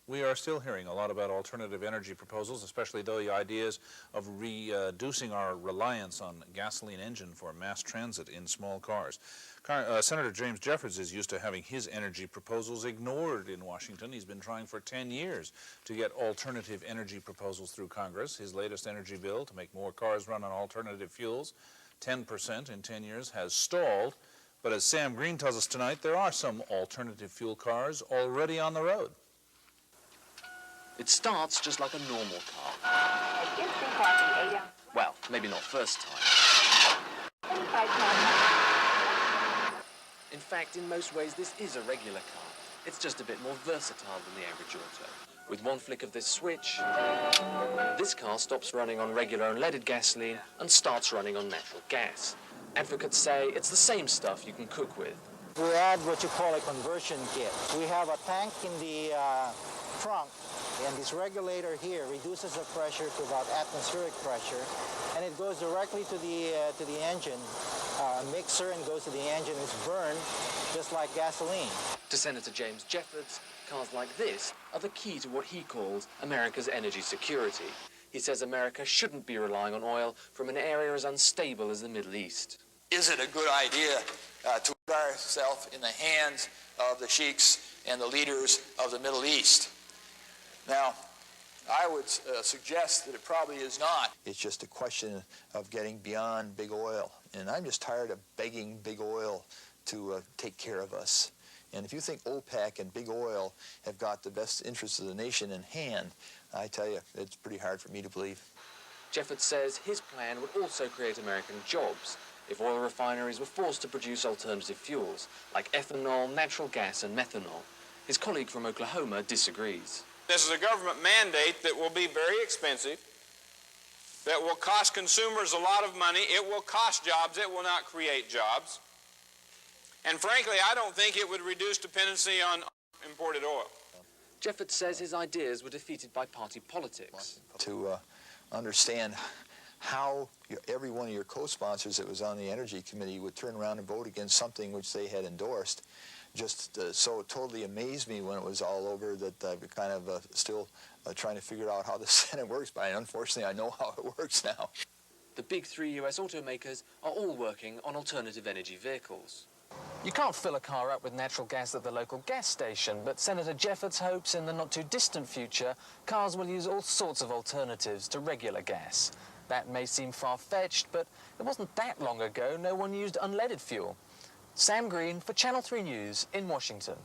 We are still hearing a lot about alternative energy proposals, especially the ideas of reducing our reliance on gasoline engine for mass transit in small cars. Senator James Jeffords is used to having his energy proposals ignored in Washington. He's been trying for 10 years to get alternative energy proposals through Congress. His latest energy bill to make more cars run on alternative fuels, 10% in 10 years, has stalled. But as Sam Green tells us tonight, there are some alternative fuel cars already on the road. It starts just like a normal car. Well, maybe not first time. In fact, in most ways, this is a regular car. It's just a bit more versatile than the average auto. With one flick of this switch, this car stops running on regular unleaded gasoline and starts running on natural gas. Advocates say it's the same stuff you can cook with. We add what you call a conversion kit. We have a tank in the trunk, and this regulator here reduces the pressure to about atmospheric pressure, and it goes directly to the engine mixer and goes to the engine. It's burned just like gasoline. To Senator James Jeffords, cars like this are the key to what he calls America's energy security. He says America shouldn't be relying on oil from an area as unstable as the Middle East. Is it a good idea to put ourselves in the hands of the sheiks and the leaders of the Middle East? Now, I would suggest that it probably is not. It's just a question of getting beyond big oil. And I'm just tired of begging big oil to take care of us. And if you think OPEC and big oil have got the best interests of the nation in hand, I tell you, it's pretty hard for me to believe. Jeffords says his plan would also create American jobs if oil refineries were forced to produce alternative fuels like ethanol, natural gas, and methanol. His colleague from Oklahoma disagrees. This is a government mandate that will be very expensive, that will cost consumers a lot of money. It will cost jobs. It will not create jobs. And frankly, I don't think it would reduce dependency on imported oil. Jeffords says his ideas were defeated by party politics. To understand how every one of your co-sponsors that was on the Energy Committee would turn around and vote against something which they had endorsed just so totally amazed me when it was all over that I'm kind of still trying to figure out how the Senate works, but unfortunately I know how it works now. The big three US automakers are all working on alternative energy vehicles. You can't fill a car up with natural gas at the local gas station, but Senator Jeffords hopes in the not-too-distant future cars will use all sorts of alternatives to regular gas. That may seem far-fetched, but it wasn't that long ago no one used unleaded fuel. Sam Green for Channel 3 News in Washington.